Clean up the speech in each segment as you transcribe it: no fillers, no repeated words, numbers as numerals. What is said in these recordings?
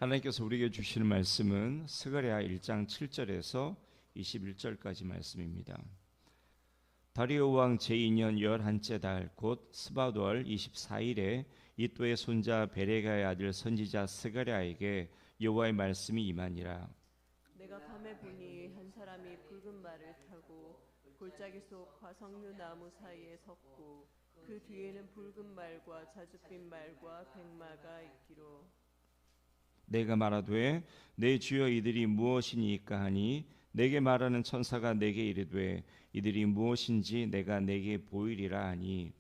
하나님께서 우리에게 주시는 말씀은 스가랴 1장 7절에서 21절까지 말씀입니다. 다리오 왕 제2년 11째 달 곧 스바돌 24일에 이또의 손자 베레가의 아들 선지자 스가랴에게 여호와의 말씀이 임하니라. 내가 밤에 보니 한 사람이 붉은 말을 타고 골짜기 속 화석류 나무 사이에 섰고 그 뒤에는 붉은 말과 자줏빛 말과 백마가 있기로. 내가 말하되 내 주여 이들이 무엇이니까 하니 내게 말하는 천사가 내게 이르되 이들이 무엇인지 내가 내게 보이리라 하니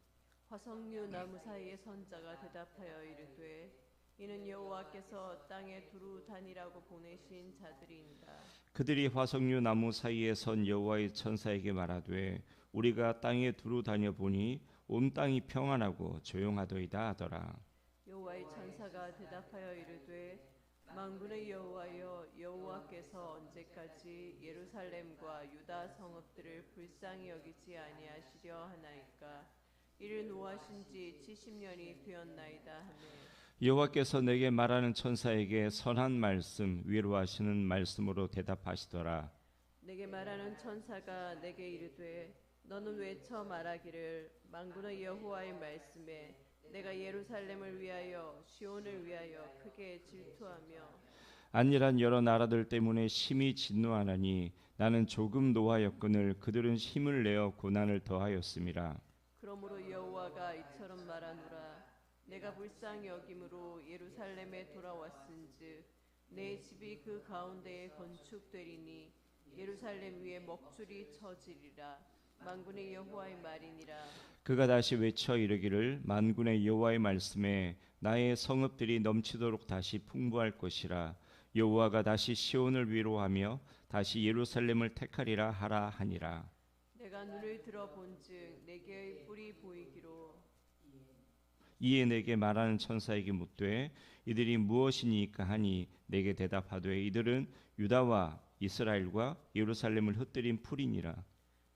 화석류 나무 사이에 선 자가 대답하여 이르되 이는 여호와께서 땅에 두루 다니라고 보내신 자들이니라. 그들이 화석류 나무 사이에 선 여호와의 천사에게 말하되 우리가 땅에 두루 다녀 보니 온 땅이 평안하고 조용하더이다 하더라. 여호와의 천사가 대답하여 이르되 만군의 여호와여, 여호와께서 언제까지 예루살렘과 유다 성읍들을 불쌍히 여기지 아니하시려 하나이까. 이를 노하신 지 70년이 되었나이다 하매 여호와께서 내게 말하는 천사에게 선한 말씀 위로하시는 말씀으로 대답하시더라. 내게 말하는 천사가 내게 이르되 너는 외쳐 말하기를 만군의 여호와의 말씀에 내가 예루살렘을 위하여 시온을 위하여 크게 질투하며 안일한 여러 나라들 때문에 심히 진노하나니 나는 조금 노하였거늘 그들은 힘을 내어 고난을 더하였음이라. 그러므로 여호와가 이처럼 말하노라. 내가 불쌍히 여김으로 예루살렘에 돌아왔은즉 내 집이 그 가운데에 건축되리니 예루살렘 위에 먹줄이 쳐지리라. 만군의 여호와의 말이니라. 그가 다시 외쳐 이르기를 만군의 여호와의 말씀에 나의 성읍들이 넘치도록 다시 풍부할 것이라. 여호와가 다시 시온을 위로하며 다시 예루살렘을 택하리라 하라 하니라. 내가 눈을 들어 본즉 내게의 뿔이 보이기로. 이에 내게 말하는 천사에게 묻되 이들이 무엇이니까 하니 내게 대답하되 이들은 유다와 이스라엘과 예루살렘을 흩뜨린 풀이니라.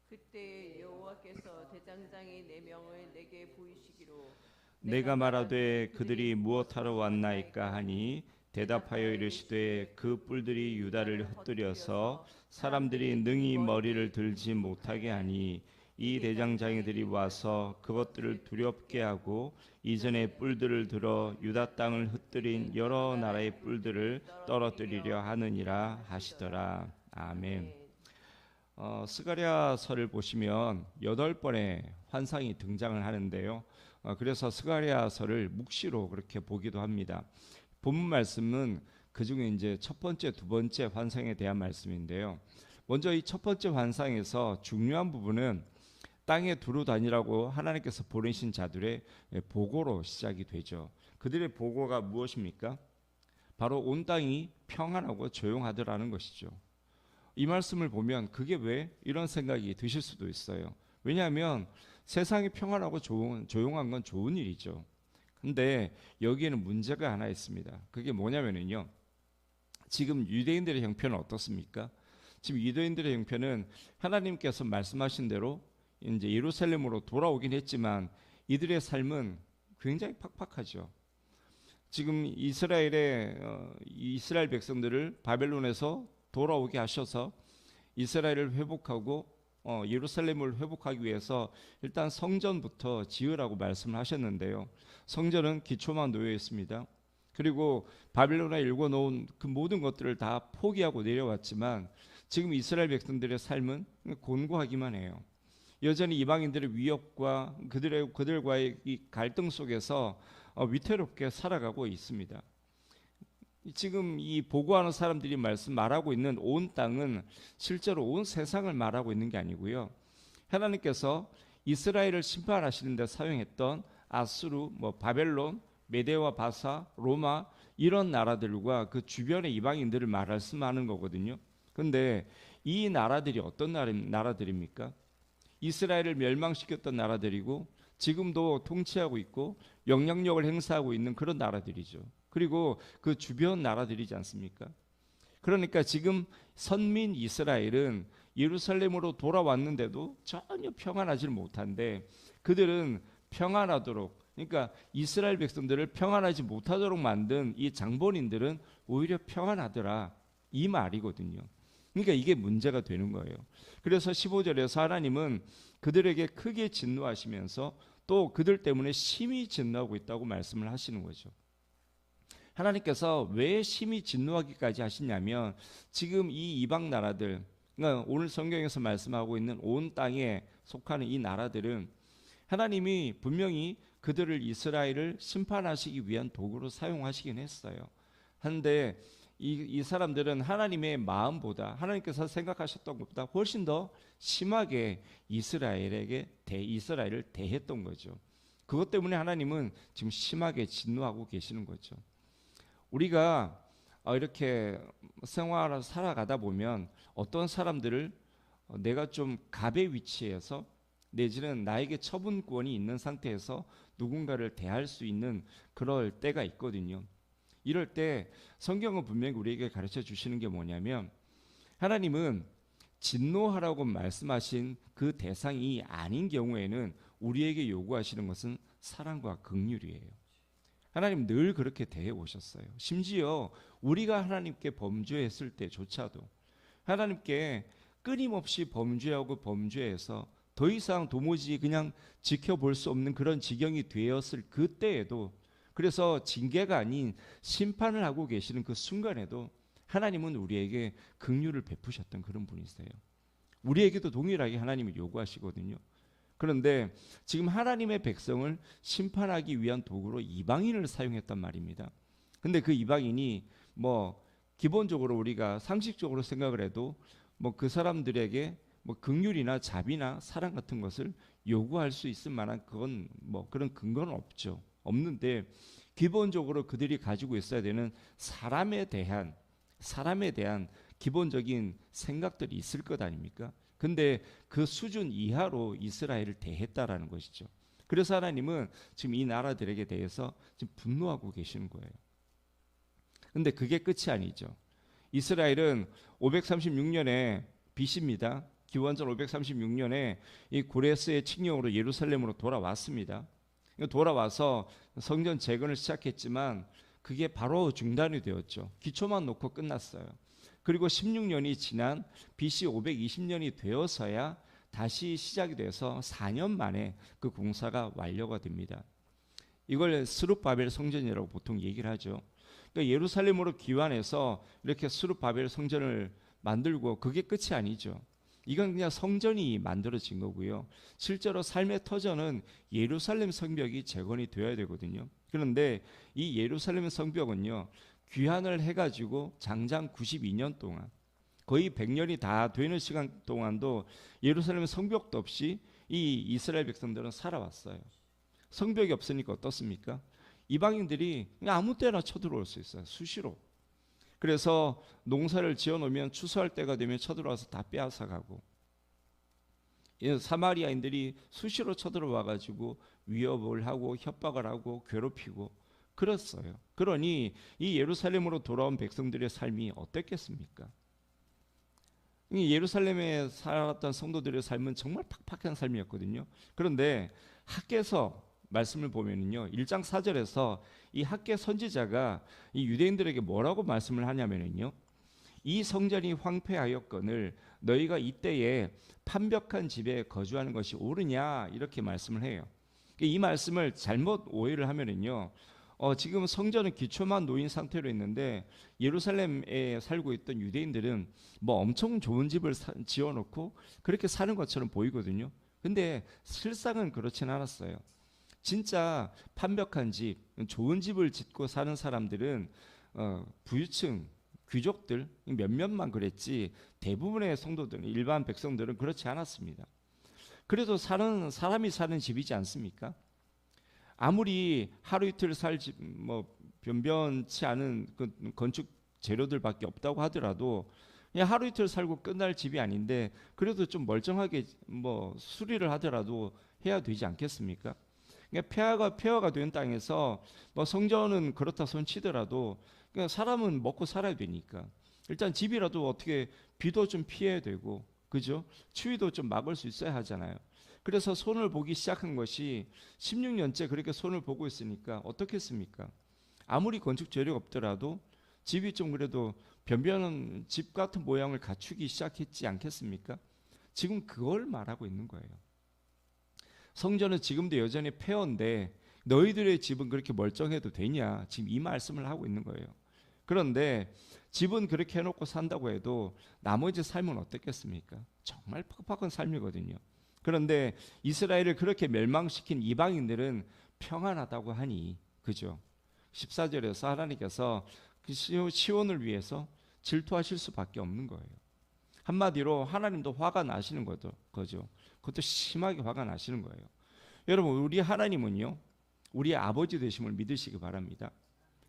그때 여호와께서 대장장이 4명을 내게 보이시기로. 내가 말하되 그들이 무엇하러 왔나이까 하니 대답하여 이르시되 그 뿔들이 유다를 흩뜨려서 사람들이 능히 머리를 들지 못하게 하니 이 대장장이들이 와서 그것들을 두렵게 하고 이전의 뿔들을 들어 유다 땅을 흩뜨린 여러 나라의 뿔들을 떨어뜨리려 하느니라 하시더라. 아멘. 스가랴서를 보시면 8번의 환상이 등장을 하는데요. 그래서 스가랴서를 묵시로 그렇게 보기도 합니다. 본문 말씀은 그 중에 이제 첫 번째, 두 번째 환상에 대한 말씀인데요. 먼저 이 첫 번째 환상에서 중요한 부분은 땅에 두루 다니라고 하나님께서 보내신 자들의 보고로 시작이 되죠. 그들의 보고가 무엇입니까? 바로 온 땅이 평안하고 조용하더라는 것이죠. 이 말씀을 보면 그게 왜 이런 생각이 드실 수도 있어요. 왜냐하면 세상이 평안하고 조용한 건 좋은 일이죠. 근데 여기에는 문제가 하나 있습니다. 그게 뭐냐면요. 지금 유대인들의 형편은 어떻습니까? 지금 유대인들의 형편은 하나님께서 말씀하신 대로 이제 예루살렘으로 돌아오긴 했지만 이들의 삶은 굉장히 팍팍하죠. 지금 이스라엘 백성들을 바벨론에서 돌아오게 하셔서 이스라엘을 회복하고 예루살렘을 회복하기 위해서 일단 성전부터 지으라고 말씀을 하셨는데요. 성전은 기초만 놓여 있습니다. 그리고 바벨론에 읽어놓은 그 모든 것들을 다 포기하고 내려왔지만 지금 이스라엘 백성들의 삶은 곤고하기만 해요. 여전히 이방인들의 위협과 그들과의 이 갈등 속에서 위태롭게 살아가고 있습니다. 지금 이 보고하는 사람들이 말하고 있는 온 땅은 실제로 온 세상을 말하고 있는 게 아니고요. 하나님께서 이스라엘을 심판하시는 데 사용했던 아수르, 바벨론, 메데와 바사, 로마 이런 나라들과 그 주변의 이방인들을 말씀하는 거거든요. 그런데 이 나라들이 어떤 나라들입니까? 이스라엘을 멸망시켰던 나라들이고 지금도 통치하고 있고 영향력을 행사하고 있는 그런 나라들이죠. 그리고 그 주변 나라들이지 않습니까? 그러니까 지금 선민 이스라엘은 예루살렘으로 돌아왔는데도 전혀 평안하지 못한데 그들은 평안하도록 그러니까 이스라엘 백성들을 평안하지 못하도록 만든 이 장본인들은 오히려 평안하더라, 이 말이거든요. 그러니까 이게 문제가 되는 거예요. 그래서 15절에서 하나님은 그들에게 크게 진노하시면서 또 그들 때문에 심히 진노하고 있다고 말씀을 하시는 거죠. 하나님께서 왜 심히 진노하기까지 하시냐면, 지금 이 이방 나라들, 그러니까 오늘 성경에서 말씀하고 있는 온 땅에 속하는 이 나라들은 하나님이 분명히 그들을, 이스라엘을 심판하시기 위한 도구로 사용하시긴 했어요. 한데 이 사람들은 하나님의 마음보다, 하나님께서 생각하셨던 것보다 훨씬 더 심하게 이스라엘을 대했던 거죠. 그것 때문에 하나님은 지금 심하게 진노하고 계시는 거죠. 우리가 이렇게 생활을 살아가다 보면 어떤 사람들을 내가 좀 갑의 위치에서, 내지는 나에게 처분권이 있는 상태에서 누군가를 대할 수 있는 그럴 때가 있거든요. 이럴 때 성경은 분명히 우리에게 가르쳐 주시는 게 뭐냐면, 하나님은 진노하라고 말씀하신 그 대상이 아닌 경우에는 우리에게 요구하시는 것은 사랑과 긍휼이에요. 하나님 늘 그렇게 대해 오셨어요. 심지어 우리가 하나님께 범죄했을 때조차도, 하나님께 끊임없이 범죄하고 범죄해서 더 이상 도무지 그냥 지켜볼 수 없는 그런 지경이 되었을 그때에도, 그래서 징계가 아닌 심판을 하고 계시는 그 순간에도 하나님은 우리에게 긍휼을 베푸셨던 그런 분이세요. 우리에게도 동일하게 하나님이 요구하시거든요. 그런데 지금 하나님의 백성을 심판하기 위한 도구로 이방인을 사용했단 말입니다. 근데 그 이방인이 기본적으로 우리가 상식적으로 생각을 해도 그 사람들에게 긍휼이나 자비나 사랑 같은 것을 요구할 수 있을 만한 그런 근거는 없는데, 기본적으로 그들이 가지고 있어야 되는 사람에 대한 기본적인 생각들이 있을 것 아닙니까? 근데 그 수준 이하로 이스라엘을 대했다라는 것이죠. 그래서 하나님은 지금 이 나라들에게 대해서 지금 분노하고 계시는 거예요. 근데 그게 끝이 아니죠. 이스라엘은 536년에 BC입니다. 기원전 536년에 이 고레스의 칙령으로 예루살렘으로 돌아왔습니다. 돌아와서 성전 재건을 시작했지만 그게 바로 중단이 되었죠. 기초만 놓고 끝났어요. 그리고 16년이 지난 BC 520년이 되어서야 다시 시작이 돼서 4년 만에 그 공사가 완료가 됩니다. 이걸 스룹바벨 성전이라고 보통 얘기를 하죠. 그러니까 예루살렘으로 귀환해서 이렇게 스룹바벨 성전을 만들고 그게 끝이 아니죠. 이건 그냥 성전이 만들어진 거고요. 실제로 삶의 터전은 예루살렘 성벽이 재건이 되어야 되거든요. 그런데 이 예루살렘 성벽은요, 귀환을 해가지고 장장 92년 동안, 거의 100년이 다 되는 시간 동안도 예루살렘 성벽도 없이 이 이스라엘 백성들은 살아왔어요. 성벽이 없으니까 어떻습니까? 이방인들이 그냥 아무 때나 쳐들어올 수 있어요. 수시로. 그래서 농사를 지어놓으면 추수할 때가 되면 쳐들어와서 다 빼앗아가고, 사마리아인들이 수시로 쳐들어와가지고 위협을 하고 협박을 하고 괴롭히고 그랬어요. 그러니 이 예루살렘으로 돌아온 백성들의 삶이 어땠겠습니까? 이 예루살렘에 살았던 성도들의 삶은 정말 팍팍한 삶이었거든요. 그런데 학개서 말씀을 보면은요, 1장 4절에서 이 학개 선지자가 이 유대인들에게 뭐라고 말씀을 하냐면은요, 이 성전이 황폐하였거늘 너희가 이때에 판벽한 집에 거주하는 것이 옳으냐, 이렇게 말씀을 해요. 이 말씀을 잘못 오해를 하면은요, 지금 성전은 기초만 놓인 상태로 있는데 예루살렘에 살고 있던 유대인들은 엄청 좋은 집을 지어놓고 그렇게 사는 것처럼 보이거든요. 근데 실상은 그렇진 않았어요. 진짜 판벽한 집, 좋은 집을 짓고 사는 사람들은 부유층, 귀족들 몇몇만 그랬지, 대부분의 성도들, 일반 백성들은 그렇지 않았습니다. 그래도 사람이 사는 집이지 않습니까? 아무리 하루 이틀 살 집, 변변치 않은 그 건축 재료들밖에 없다고 하더라도 그냥 하루 이틀 살고 끝날 집이 아닌데, 그래도 좀 멀쩡하게 수리를 하더라도 해야 되지 않겠습니까? 그러니까 폐허가 된 땅에서 성전은 그렇다 손 치더라도 그냥 사람은 먹고 살아야 되니까 일단 집이라도 어떻게 비도 좀 피해야 되고, 그죠? 추위도 좀 막을 수 있어야 하잖아요. 그래서 손을 보기 시작한 것이 16년째 그렇게 손을 보고 있으니까 어떻겠습니까? 아무리 건축 재료가 없더라도 집이 좀 그래도 변변한 집 같은 모양을 갖추기 시작했지 않겠습니까? 지금 그걸 말하고 있는 거예요. 성전은 지금도 여전히 폐허인데 너희들의 집은 그렇게 멀쩡해도 되냐? 지금 이 말씀을 하고 있는 거예요. 그런데 집은 그렇게 해놓고 산다고 해도 나머지 삶은 어떻겠습니까? 정말 팍팍한 삶이거든요. 그런데 이스라엘을 그렇게 멸망시킨 이방인들은 평안하다고 하니, 그죠? 14절에서 하나님께서 그 시온을 위해서 질투하실 수밖에 없는 거예요. 한마디로 하나님도 화가 나시는 거죠. 그것도 심하게 화가 나시는 거예요. 여러분, 우리 하나님은요, 우리의 아버지 되심을 믿으시기 바랍니다.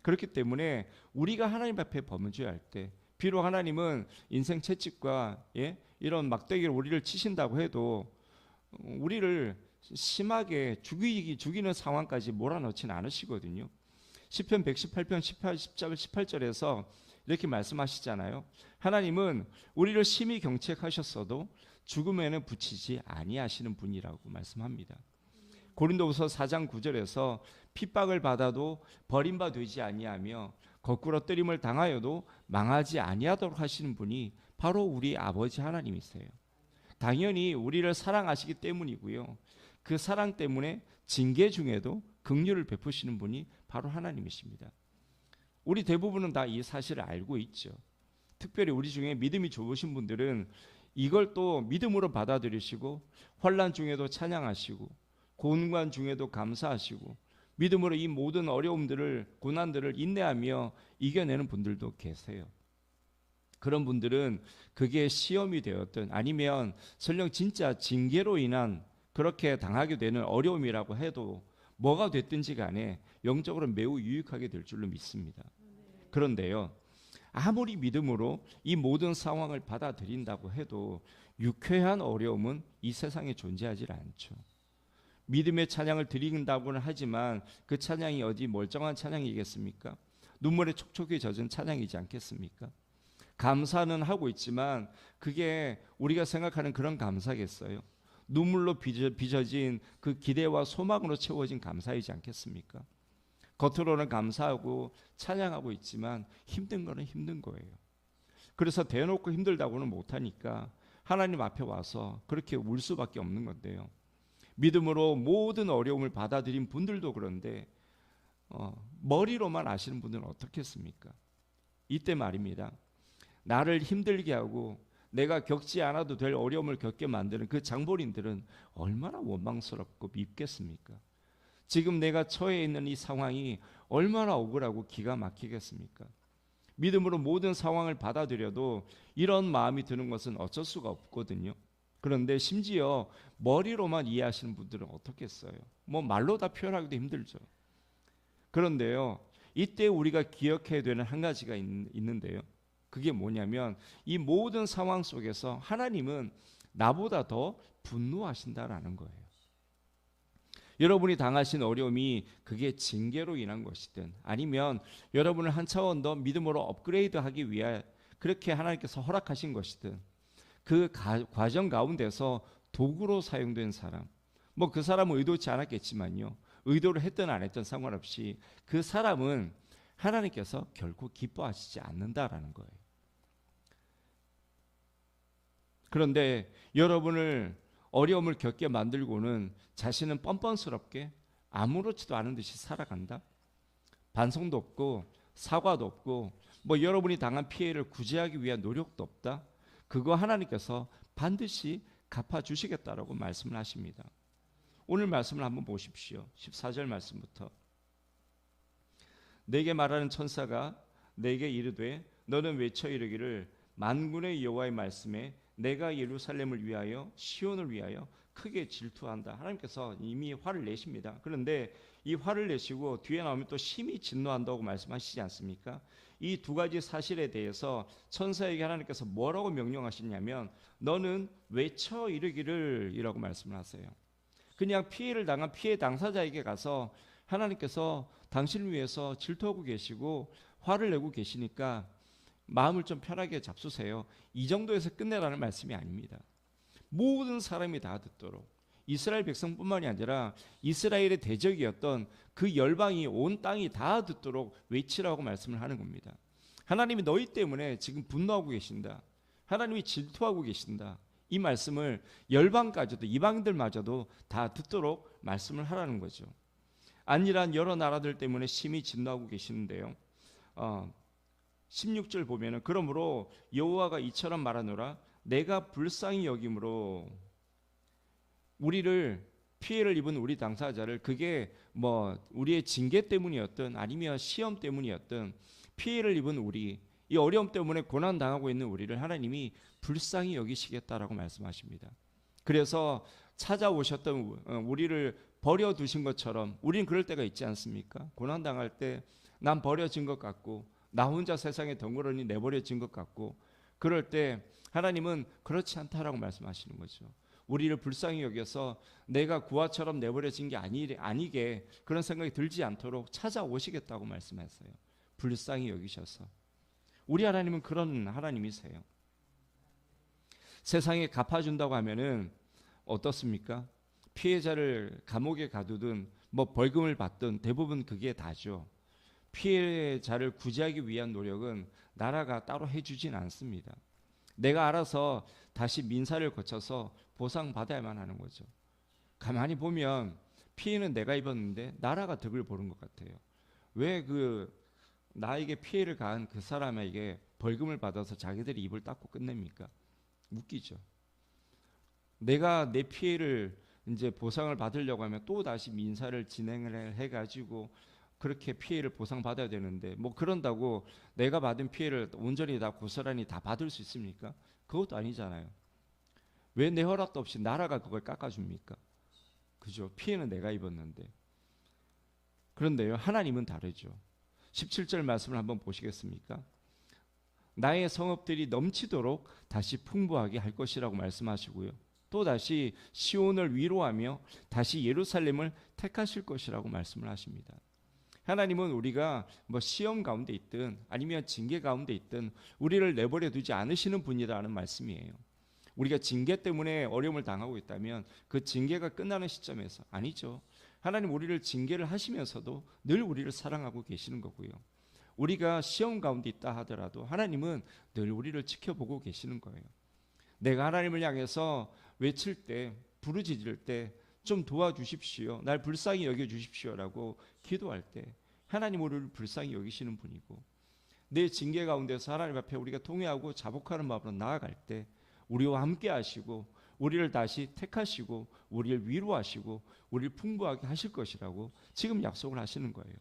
그렇기 때문에 우리가 하나님 앞에 범죄할 때, 비록 하나님은 인생 채찍과 이런 막대기로 우리를 치신다고 해도 우리를 심하게 죽이는 상황까지 몰아넣지는 않으시거든요. 시편 118편 18절에서 이렇게 말씀하시잖아요. 하나님은 우리를 심히 경책하셨어도 죽음에는 붙이지 아니하시는 분이라고 말씀합니다. 고린도후서 4장 9절에서 핍박을 받아도 버림바 되지 아니하며 거꾸로 뜨림을 당하여도 망하지 아니하도록 하시는 분이 바로 우리 아버지 하나님이세요. 당연히 우리를 사랑하시기 때문이고요. 그 사랑 때문에 징계 중에도 긍휼을 베푸시는 분이 바로 하나님이십니다. 우리 대부분은 다 이 사실을 알고 있죠. 특별히 우리 중에 믿음이 좋으신 분들은 이걸 또 믿음으로 받아들이시고 환난 중에도 찬양하시고 고난 중에도 감사하시고 믿음으로 이 모든 어려움들을 고난들을 인내하며 이겨내는 분들도 계세요. 그런 분들은 그게 시험이 되었든 아니면 설령 진짜 징계로 인한 그렇게 당하게 되는 어려움이라고 해도 뭐가 됐든지 간에 영적으로 매우 유익하게 될 줄로 믿습니다. 그런데요, 아무리 믿음으로 이 모든 상황을 받아들인다고 해도 유쾌한 어려움은 이 세상에 존재하지 않죠. 믿음의 찬양을 드린다고는 하지만 그 찬양이 어디 멀쩡한 찬양이겠습니까? 눈물에 촉촉히 젖은 찬양이지 않겠습니까? 감사는 하고 있지만 그게 우리가 생각하는 그런 감사겠어요? 눈물로 빚어진 그 기대와 소망으로 채워진 감사이지 않겠습니까? 겉으로는 감사하고 찬양하고 있지만 힘든 거는 힘든 거예요. 그래서 대놓고 힘들다고는 못하니까 하나님 앞에 와서 그렇게 울 수밖에 없는 건데요. 믿음으로 모든 어려움을 받아들인 분들도 그런데 머리로만 아시는 분들은 어떻겠습니까? 이때 말입니다. 나를 힘들게 하고 내가 겪지 않아도 될 어려움을 겪게 만드는 그 장본인들은 얼마나 원망스럽고 밉겠습니까? 지금 내가 처해 있는 이 상황이 얼마나 억울하고 기가 막히겠습니까? 믿음으로 모든 상황을 받아들여도 이런 마음이 드는 것은 어쩔 수가 없거든요. 그런데 심지어 머리로만 이해하시는 분들은 어떻겠어요? 뭐 말로 다 표현하기도 힘들죠. 그런데요, 이때 우리가 기억해야 되는 한 가지가 있는데요. 그게 뭐냐면 이 모든 상황 속에서 하나님은 나보다 더 분노하신다라는 거예요. 여러분이 당하신 어려움이 그게 징계로 인한 것이든 아니면 여러분을 한 차원 더 믿음으로 업그레이드하기 위해 그렇게 하나님께서 허락하신 것이든 그 과정 가운데서 도구로 사용된 사람, 뭐 그 사람은 의도치 않았겠지만요, 의도를 했든 안 했든 상관없이 그 사람은 하나님께서 결코 기뻐하시지 않는다라는 거예요. 그런데 여러분을 어려움을 겪게 만들고는 자신은 뻔뻔스럽게 아무렇지도 않은 듯이 살아간다. 반성도 없고 사과도 없고 뭐 여러분이 당한 피해를 구제하기 위한 노력도 없다. 그거 하나님께서 반드시 갚아주시겠다라고 말씀을 하십니다. 오늘 말씀을 한번 보십시오. 14절 말씀부터. 내게 말하는 천사가 내게 이르되 너는 외쳐 이르기를 만군의 여호와의 말씀에 내가 예루살렘을 위하여 시온을 위하여 크게 질투한다. 하나님께서 이미 화를 내십니다. 그런데 이 화를 내시고 뒤에 나오면 또 심히 진노한다고 말씀하시지 않습니까? 이 두 가지 사실에 대해서 천사에게 하나님께서 뭐라고 명령하시냐면 너는 외쳐 이르기를 이라고 말씀을 하세요. 그냥 피해를 당한 피해 당사자에게 가서 하나님께서 당신을 위해서 질투하고 계시고 화를 내고 계시니까 마음을 좀 편하게 잡수세요. 이 정도에서 끝내라는 말씀이 아닙니다. 모든 사람이 다 듣도록 이스라엘 백성뿐만이 아니라 이스라엘의 대적이었던 그 열방이 온 땅이 다 듣도록 외치라고 말씀을 하는 겁니다. 하나님이 너희 때문에 지금 분노하고 계신다. 하나님이 질투하고 계신다. 이 말씀을 열방까지도 이방인들마저도 다 듣도록 말씀을 하라는 거죠. 안일한 여러 나라들 때문에 심히 진노하고 계시는데요. 16절 보면은 그러므로 여호와가 이처럼 말하노라 내가 불쌍히 여김으로 우리를 피해를 입은 우리 당사자를 그게 뭐 우리의 징계 때문이었든 아니면 시험 때문이었든 피해를 입은 우리 이 어려움 때문에 고난 당하고 있는 우리를 하나님이 불쌍히 여기시겠다라고 말씀하십니다. 그래서 찾아오셨던 우리를 버려두신 것처럼 우리는 그럴 때가 있지 않습니까? 고난 당할 때 난 버려진 것 같고 나 혼자 세상에 덩그러니 내버려진 것 같고 그럴 때 하나님은 그렇지 않다라고 말씀하시는 거죠. 우리를 불쌍히 여겨서 내가 구하처럼 내버려진 게 아니게 그런 생각이 들지 않도록 찾아오시겠다고 말씀했어요. 불쌍히 여기셔서. 우리 하나님은 그런 하나님이세요. 세상에 갚아준다고 하면은 어떻습니까? 피해자를 감옥에 가두든 뭐 벌금을 받든 대부분 그게 다죠. 피해자를 구제하기 위한 노력은 나라가 따로 해주진 않습니다. 내가 알아서 다시 민사를 거쳐서 보상받아야만 하는 거죠. 가만히 보면 피해는 내가 입었는데 나라가 득을 보는 것 같아요. 왜 나에게 피해를 가한 그 사람에게 벌금을 받아서 자기들이 입을 닦고 끝냅니까? 웃기죠. 내가 내 피해를 이제 보상을 받으려고 하면 또 다시 민사를 진행을 해가지고 그렇게 피해를 보상받아야 되는데 뭐 그런다고 내가 받은 피해를 온전히 다 고스란히 다 받을 수 있습니까? 그것도 아니잖아요. 왜 내 허락도 없이 나라가 그걸 깎아줍니까? 그죠? 피해는 내가 입었는데. 그런데요, 하나님은 다르죠. 17절 말씀을 한번 보시겠습니까? 나의 성읍들이 넘치도록 다시 풍부하게 할 것이라고 말씀하시고요. 또 다시 시온을 위로하며 다시 예루살렘을 택하실 것이라고 말씀을 하십니다. 하나님은 우리가 뭐 시험 가운데 있든 아니면 징계 가운데 있든 우리를 내버려 두지 않으시는 분이라는 말씀이에요. 우리가 징계 때문에 어려움을 당하고 있다면 그 징계가 끝나는 시점에서 아니죠. 하나님 우리를 징계를 하시면서도 늘 우리를 사랑하고 계시는 거고요. 우리가 시험 가운데 있다 하더라도 하나님은 늘 우리를 지켜보고 계시는 거예요. 내가 하나님을 향해서 외칠 때 부르짖을 때 좀 도와주십시오. 날 불쌍히 여겨주십시오라고 기도할 때 하나님 우리를 불쌍히 여기시는 분이고 내 징계 가운데서 하나님 앞에 우리가 통회하고 자복하는 마음으로 나아갈 때 우리와 함께 하시고 우리를 다시 택하시고 우리를 위로하시고 우리를 풍부하게 하실 것이라고 지금 약속을 하시는 거예요.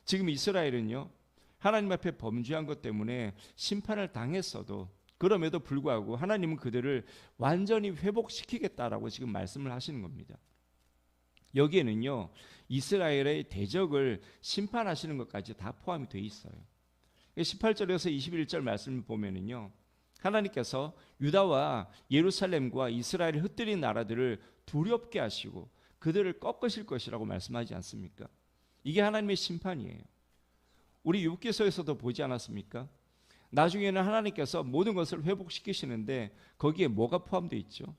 지금 이스라엘은요 하나님 앞에 범죄한 것 때문에 심판을 당했어도 그럼에도 불구하고 하나님은 그들을 완전히 회복시키겠다라고 지금 말씀을 하시는 겁니다. 여기에는요 이스라엘의 대적을 심판하시는 것까지 다 포함이 되어 있어요. 18절에서 21절 말씀을 보면은요 하나님께서 유다와 예루살렘과 이스라엘을 흩뜨린 나라들을 두렵게 하시고 그들을 꺾으실 것이라고 말씀하지 않습니까? 이게 하나님의 심판이에요. 우리 욥기서에서도 보지 않았습니까? 나중에는 하나님께서 모든 것을 회복시키시는데 거기에 뭐가 포함되어 있죠?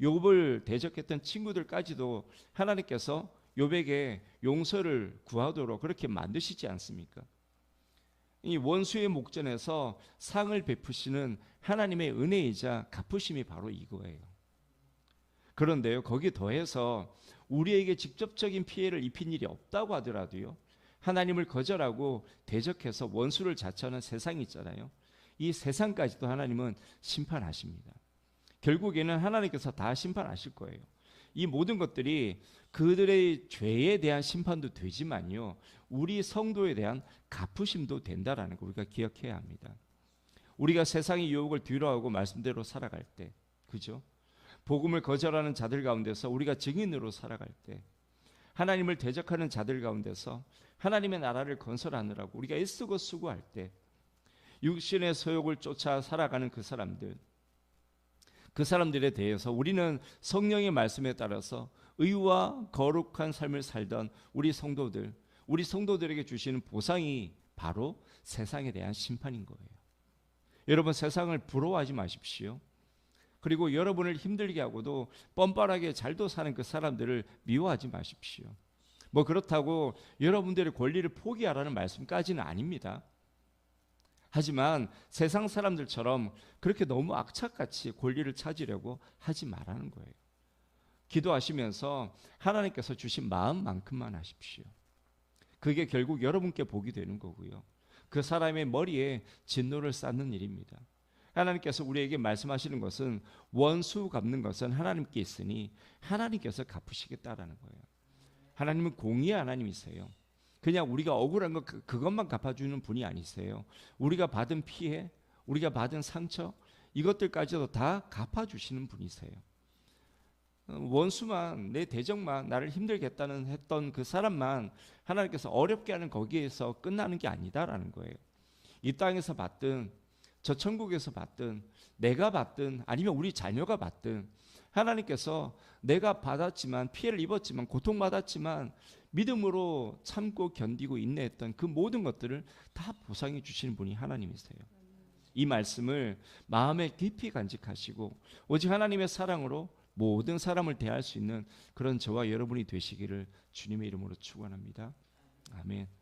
욥을 대적했던 친구들까지도 하나님께서 욥에게 용서를 구하도록 그렇게 만드시지 않습니까? 이 원수의 목전에서 상을 베푸시는 하나님의 은혜이자 갚으심이 바로 이거예요. 그런데요 거기에 더해서 우리에게 직접적인 피해를 입힌 일이 없다고 하더라도요 하나님을 거절하고 대적해서 원수를 자처하는 세상이 있잖아요. 이 세상까지도 하나님은 심판하십니다. 결국에는 하나님께서 다 심판하실 거예요. 이 모든 것들이 그들의 죄에 대한 심판도 되지만요 우리 성도에 대한 갚으심도 된다라는 거 우리가 기억해야 합니다. 우리가 세상의 유혹을 뒤로하고 말씀대로 살아갈 때 그죠? 복음을 거절하는 자들 가운데서 우리가 증인으로 살아갈 때 하나님을 대적하는 자들 가운데서 하나님의 나라를 건설하느라고 우리가 애쓰고 수고할 때 육신의 소욕을 쫓아 살아가는 그 사람들에 대해서 우리는 성령의 말씀에 따라서 의와 거룩한 삶을 살던 우리 성도들에게 주시는 보상이 바로 세상에 대한 심판인 거예요. 여러분 세상을 부러워하지 마십시오. 그리고 여러분을 힘들게 하고도 뻔뻔하게 잘도 사는 그 사람들을 미워하지 마십시오. 뭐 그렇다고 여러분들의 권리를 포기하라는 말씀까지는 아닙니다. 하지만 세상 사람들처럼 그렇게 너무 악착같이 권리를 찾으려고 하지 말라는 거예요. 기도하시면서 하나님께서 주신 마음만큼만 하십시오. 그게 결국 여러분께 복이 되는 거고요. 그 사람의 머리에 진노를 쌓는 일입니다. 하나님께서 우리에게 말씀하시는 것은 원수 갚는 것은 하나님께 있으니 하나님께서 갚으시겠다라는 거예요. 하나님은 공의의 하나님이세요. 그냥 우리가 억울한 거 그것만 갚아주는 분이 아니세요. 우리가 받은 피해, 우리가 받은 상처 이것들까지도 다 갚아주시는 분이세요. 원수만 내 대적만 나를 힘들게 했던 그 사람만 하나님께서 어렵게 하는 거기에서 끝나는 게 아니다라는 거예요. 이 땅에서 받든 저 천국에서 받든 내가 받든 아니면 우리 자녀가 받든 하나님께서 내가 받았지만 피해를 입었지만 고통받았지만 믿음으로 참고 견디고 인내했던 그 모든 것들을 다 보상해 주시는 분이 하나님이세요. 이 말씀을 마음에 깊이 간직하시고 오직 하나님의 사랑으로 모든 사람을 대할 수 있는 그런 저와 여러분이 되시기를 주님의 이름으로 축원합니다. 아멘.